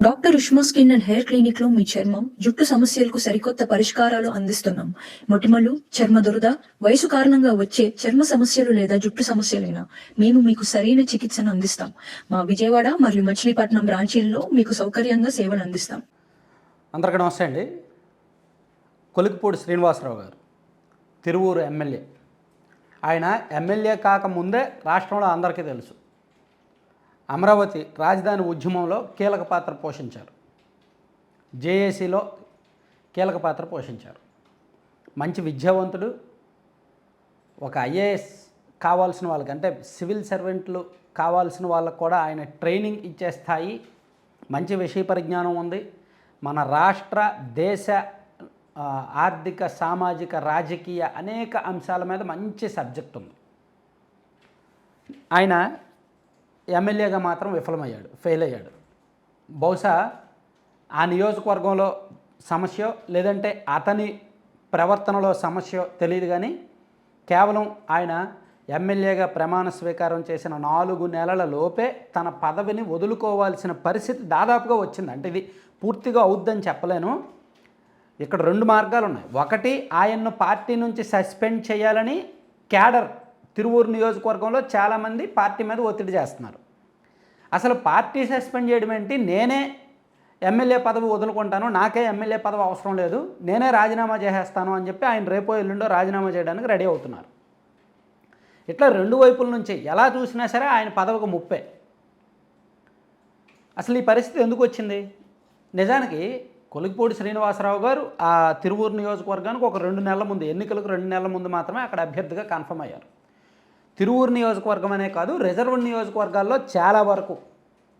Doctor Ushma skin and hair clinic లో మీ చర్మం జుట్టు సమస్యలకు సరికొత్త పరిష్కారాలు అందిస్తున్నాం. మొటిమలు, చర్మ దురద, వయసు కారణంగా వచ్చే చర్మ సమస్యలు లేదా జుట్టు సమస్యలైనా మేము మీకు సరైన చికిత్సను అందిస్తాం. మా విజయవాడ మరియు మచిలీపట్నం బ్రాంచీల్లో మీకు సౌకర్యంగా సేవలు అందిస్తాం. అందరికీ నమస్తే అండి. కొలికిపూడి శ్రీనివాసరావు గారు తిరువూరు ఎమ్మెల్యే. ఆయన ఎమ్మెల్యే కాకముందే రాష్ట్రంలో అందరికీ తెలుసు, అమరావతి రాజధాని ఉద్యమంలో కీలక పాత్ర పోషించారు. జేఏసీలో కీలక పాత్ర పోషించారు. మంచి విద్యావంతుడు. ఒక ఐఏఎస్ కావాల్సిన వాళ్ళకి, అంటే సివిల్ సర్వెంట్లు కావాల్సిన వాళ్ళకు కూడా ఆయన ట్రైనింగ్ ఇచ్చే స్థాయి, మంచి విషయ పరిజ్ఞానం ఉంది. మన రాష్ట్ర దేశ ఆర్థిక, సామాజిక, రాజకీయ అనేక అంశాల మీద మంచి సబ్జెక్ట్ ఉంది. ఆయన ఎమ్మెల్యేగా మాత్రం ఫెయిల్ అయ్యాడు. బహుశా ఆ నియోజకవర్గంలో సమస్య, లేదంటే అతని ప్రవర్తనలో సమస్య తెలియదు, కానీ కేవలం ఆయన ఎమ్మెల్యేగా ప్రమాణ స్వీకారం చేసిన 4 నెలల లోపే తన పదవిని వదులుకోవాల్సిన పరిస్థితి దాదాపుగా వచ్చింది. అంటే ఇది పూర్తిగా అవుద్దని చెప్పలేను. ఇక్కడ 2 మార్గాలు ఉన్నాయి. ఒకటి, ఆయన్ను పార్టీ నుంచి సస్పెండ్ చేయాలని క్యాడర్ తిరువూరు నియోజకవర్గంలో చాలామంది పార్టీ మీద ఒత్తిడి చేస్తున్నారు. అసలు పార్టీ సస్పెండ్ చేయడం ఏంటి, నేనే ఎమ్మెల్యే పదవి వదులుకుంటాను, నాకే ఎమ్మెల్యే పదవి అవసరం లేదు, నేనే రాజీనామా చేసేస్తాను అని చెప్పి ఆయన రేపో ఎల్లుండో రాజీనామా చేయడానికి రెడీ అవుతున్నారు. ఇట్లా 2 వైపుల నుంచి ఎలా చూసినా సరే ఆయన పదవికి ముప్పే. అసలు ఈ పరిస్థితి ఎందుకు వచ్చింది? నిజానికి కొలికిపూడి శ్రీనివాసరావు గారు ఆ తిరువూరు నియోజకవర్గానికి ఒక 2 నెలల ముందు, ఎన్నికలకు 2 నెలల ముందు మాత్రమే అక్కడ అభ్యర్థిగా కన్ఫర్మ్ అయ్యారు. తిరువూరు నియోజకవర్గం అనే కాదు, రిజర్వ్ నియోజకవర్గాల్లో చాలా వరకు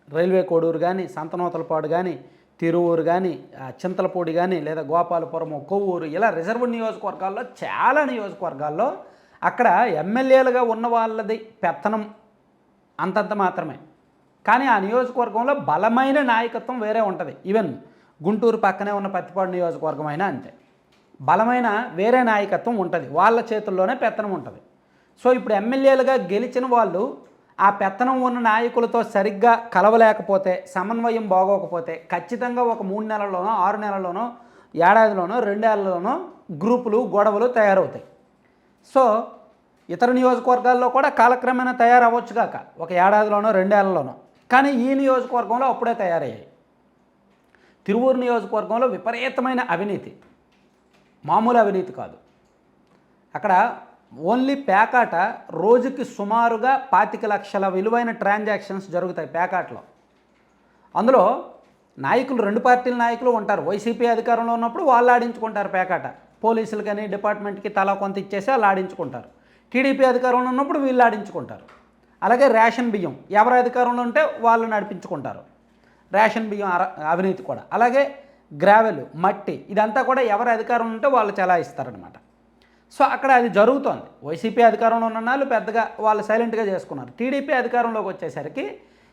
రైల్వే కోడూరు కానీ, సంతనూతలపాడు కానీ, తిరువూరు కానీ, చింతలపూడి కానీ, లేదా గోపాలపురం, కొవ్వూరు, ఇలా రిజర్వ్ నియోజకవర్గాల్లో చాలా నియోజకవర్గాల్లో అక్కడ ఎమ్మెల్యేలుగా ఉన్న వాళ్ళది పెత్తనం అంతంత మాత్రమే. కానీ ఆ నియోజకవర్గంలో బలమైన నాయకత్వం వేరే ఉంటుంది. ఈవెన్ గుంటూరు పక్కనే ఉన్న పత్తిపాడు నియోజకవర్గం అయినా అంతే, బలమైన వేరే నాయకత్వం ఉంటుంది, వాళ్ళ చేతుల్లోనే పెత్తనం ఉంటుంది. సో ఇప్పుడు ఎమ్మెల్యేలుగా గెలిచిన వాళ్ళు ఆ పెత్తనం ఉన్న నాయకులతో సరిగ్గా కలవలేకపోతే, సమన్వయం బాగోకపోతే ఖచ్చితంగా ఒక 3 నెలల్లోనో, 6 నెలల్లోనో, ఏడాదిలోనో, 2 ఏళ్లలోనో గ్రూపులు, గొడవలు తయారవుతాయి. సో ఇతర నియోజకవర్గాల్లో కూడా కాలక్రమేణా తయారవ్వచ్చు కాక, ఒక ఏడాదిలోనో 2 ఏళ్లలోనో. కానీ ఈ నియోజకవర్గంలో అప్పుడే తయారయ్యాయి. తిరువూరు నియోజకవర్గంలో విపరీతమైన అవినీతి, మామూలు అవినీతి కాదు. అక్కడ ఓన్లీ పేకాట రోజుకి సుమారుగా 25 లక్షల విలువైన ట్రాన్సాక్షన్స్ జరుగుతాయి పేకాటలో. అందులో నాయకులు, 2 పార్టీల నాయకులు ఉంటారు. వైసీపీ అధికారంలో ఉన్నప్పుడు వాళ్ళు ఆడించుకుంటారు పేకాట, పోలీసులు కానీ డిపార్ట్మెంట్కి తలా కొంత ఇచ్చేసి వాళ్ళు ఆడించుకుంటారు. టీడీపీ అధికారంలో ఉన్నప్పుడు వీళ్ళు ఆడించుకుంటారు. అలాగే రేషన్ బియ్యం ఎవరి అధికారంలో ఉంటే వాళ్ళు నడిపించుకుంటారు. రేషన్ బియ్యం అవినీతి కూడా. అలాగే గ్రావెల్, మట్టి, ఇదంతా కూడా ఎవరి అధికారంలో ఉంటే వాళ్ళు చెలాయిస్తారనమాట. సో అక్కడ అది జరుగుతోంది. వైసీపీ అధికారంలో ఉన్న వాళ్ళు పెద్దగా వాళ్ళు సైలెంట్గా చేసుకున్నారు. టీడీపీ అధికారంలోకి వచ్చేసరికి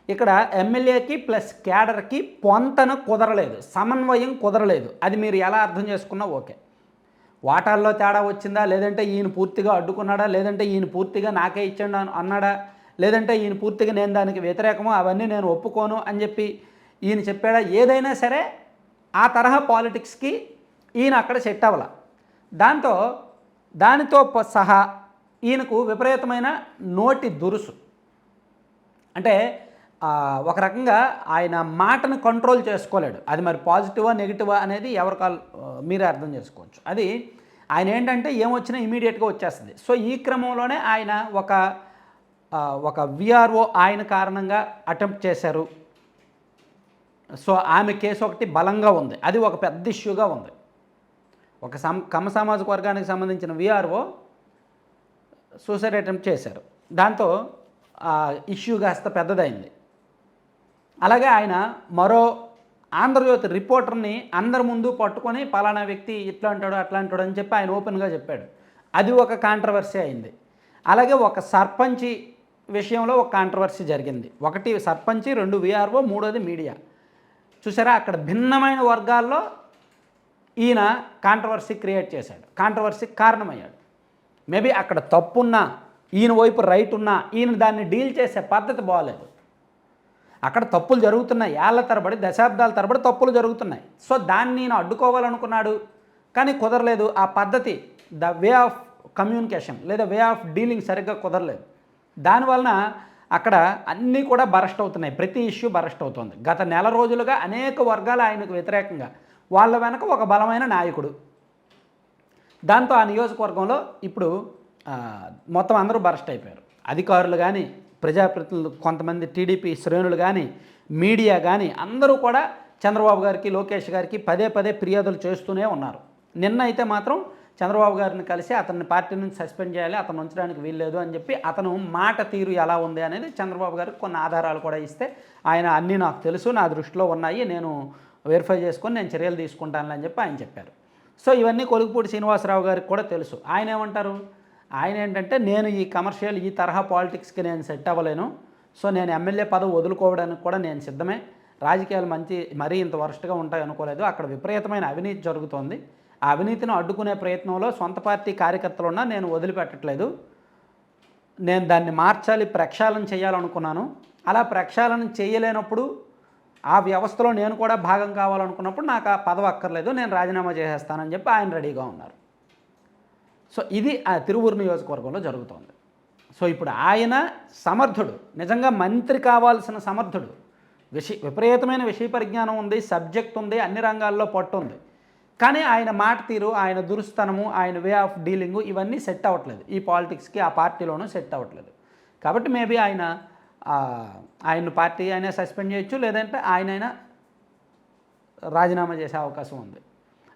ఇక్కడ ఎమ్మెల్యేకి ప్లస్ క్యాడర్కి పొంతన కుదరలేదు, సమన్వయం కుదరలేదు. అది మీరు ఎలా అర్థం చేసుకున్నా ఓకే. వాటాల్లో తేడా వచ్చిందా, లేదంటే ఈయన పూర్తిగా అడ్డుకున్నాడా, లేదంటే ఈయన పూర్తిగా నాకే ఇచ్చండి అన్నాడా, లేదంటే ఈయన పూర్తిగా నేను దానికి వ్యతిరేకము, అవన్నీ నేను ఒప్పుకోను అని చెప్పి ఈయన చెప్పాడా, ఏదైనా సరే ఆ తరహా పాలిటిక్స్కి ఈయన అక్కడ సెట్ అవ్వాల. దానితో సహా ఈయనకు విపరీతమైన నోటి దురుసు. అంటే ఒక రకంగా ఆయన మాటను కంట్రోల్ చేసుకోలేడు. అది మరి పాజిటివా నెగిటివా అనేది ఎవరికాలు మీరే అర్థం చేసుకోవచ్చు. అది ఆయన ఏంటంటే ఏమొచ్చినా ఇమీడియట్గా వచ్చేస్తుంది. సో ఈ క్రమంలోనే ఆయన ఒక విఆర్ఓ ఆయన కారణంగా అటెంప్ట్ చేశారు. సో ఆమె కేసు ఒకటి బలంగా ఉంది, అది ఒక పెద్ద ఇష్యూగా ఉంది. ఒక కమ్మ సామాజిక వర్గానికి సంబంధించిన విఆర్ఓ సూసైడ్ అటెంప్ట్ చేశారు. దాంతో ఇష్యూ కాస్త పెద్దదైంది. అలాగే ఆయన మరో ఆంధ్రజ్యోతి రిపోర్టర్ని అందరి ముందు పట్టుకొని పలానా వ్యక్తి ఇట్లా అంటాడు అట్లా అంటాడు అని చెప్పి ఆయన ఓపెన్గా చెప్పాడు. అది ఒక కాంట్రవర్సీ అయింది. అలాగే ఒక సర్పంచి విషయంలో ఒక కాంట్రవర్సీ జరిగింది. ఒకటి సర్పంచి, 2 విఆర్ఓ, 3వది మీడియా. చూసారా, అక్కడ భిన్నమైన వర్గాల్లో ఈయన కాంట్రవర్సీ క్రియేట్ చేశాడు, కాంట్రవర్సీకి కారణమయ్యాడు. మేబీ అక్కడ తప్పున్నా, ఈయన వైపు రైట్ ఉన్నా ఈయన దాన్ని డీల్ చేసే పద్ధతి బాగలేదు. అక్కడ తప్పులు జరుగుతున్నాయి, ఏళ్ల తరబడి దశాబ్దాల తరబడి తప్పులు జరుగుతున్నాయి. సో దాన్ని నేను అడ్డుకోవాలనుకున్నాడు, కానీ కుదరలేదు. ఆ పద్ధతి, ద వే ఆఫ్ కమ్యూనికేషన్ లేదా వే ఆఫ్ డీలింగ్ సరిగ్గా కుదరలేదు. దానివలన అక్కడ అన్నీ కూడా బరస్ట్ అవుతున్నాయి, ప్రతి ఇష్యూ బరస్ట్ అవుతుంది. గత నెల రోజులుగా అనేక వర్గాలు ఆయనకు వ్యతిరేకంగా, వాళ్ళ వెనక ఒక బలమైన నాయకుడు. దాంతో ఆ నియోజకవర్గంలో ఇప్పుడు మొత్తం అందరూ బరస్ట్ అయిపోయారు. అధికారులు కానీ, ప్రజాప్రతినిధులు, కొంతమంది టీడీపీ శ్రేణులు కానీ, మీడియా కానీ అందరూ కూడా చంద్రబాబు గారికి, లోకేష్ గారికి పదే పదే ఫిర్యాదులు చేస్తూనే ఉన్నారు. నిన్న అయితే మాత్రం చంద్రబాబు గారిని కలిసి అతన్ని పార్టీ నుంచి సస్పెండ్ చేయాలి, అతను ఉంచడానికి వీల్లేదు అని చెప్పి అతను మాట తీరు ఎలా ఉంది అనేది చంద్రబాబు గారికి కొన్ని ఆధారాలు కూడా ఇస్తే, ఆయన అన్నీ నాకు తెలుసు, నా దృష్టిలో ఉన్నాయి, నేను వెరిఫై చేసుకొని నేను చర్యలు తీసుకుంటాను అని చెప్పి ఆయన చెప్పారు. సో ఇవన్నీ కొలుకుపూడి శ్రీనివాసరావు గారికి కూడా తెలుసు. ఆయన ఏమంటారు, ఆయన ఏంటంటే నేను ఈ కమర్షియల్ ఈ తరహా పాలిటిక్స్కి నేను సెట్ అవ్వలేను, సో నేను ఎమ్మెల్యే పదవి వదులుకోవడానికి కూడా నేను సిద్ధమే, రాజకీయాలు మరీ ఇంత వరస్ట్గా ఉంటాయి అనుకోలేదు, అక్కడ విపరీతమైన అవినీతి జరుగుతోంది, ఆ అవినీతిని అడ్డుకునే ప్రయత్నంలో సొంత పార్టీ కార్యకర్తలున్నా నేను వదిలిపెట్టట్లేదు, నేను దాన్ని మార్చాలి, ప్రక్షాళన చేయాలనుకున్నాను, అలా ప్రక్షాళన చేయలేనప్పుడు ఆ వ్యవస్థలో నేను కూడా భాగం కావాలనుకున్నప్పుడు నాకు ఆ పదవి అక్కర్లేదు, నేను రాజీనామా చేసేస్తానని చెప్పి ఆయన రెడీగా ఉన్నారు. సో ఇది ఆ తిరువూరు నియోజకవర్గంలో జరుగుతోంది. సో ఇప్పుడు ఆయన సమర్థుడు, నిజంగా మంత్రి కావాల్సిన సమర్థుడు, విపరీతమైన విషయ పరిజ్ఞానం ఉంది, సబ్జెక్ట్ ఉంది, అన్ని రంగాల్లో పట్టు ఉంది. కానీ ఆయన మాట తీరు, ఆయన దురుస్తనము, ఆయన వే ఆఫ్ డీలింగు ఇవన్నీ సెట్ అవ్వట్లేదు, ఈ పాలిటిక్స్కి ఆ పార్టీలోనూ సెట్ అవ్వట్లేదు. కాబట్టి మేబీ ఆయన పార్టీ అయినా సస్పెండ్ చేయొచ్చు, లేదంటే ఆయన రాజీనామా చేసే అవకాశం ఉంది.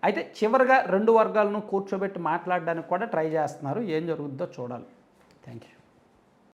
అయితే చివరిగా రెండు వర్గాలను కూర్చోబెట్టి మాట్లాడడానికి కూడా ట్రై చేస్తున్నారు. ఏం జరుగుతుందో చూడాలి. Thank you.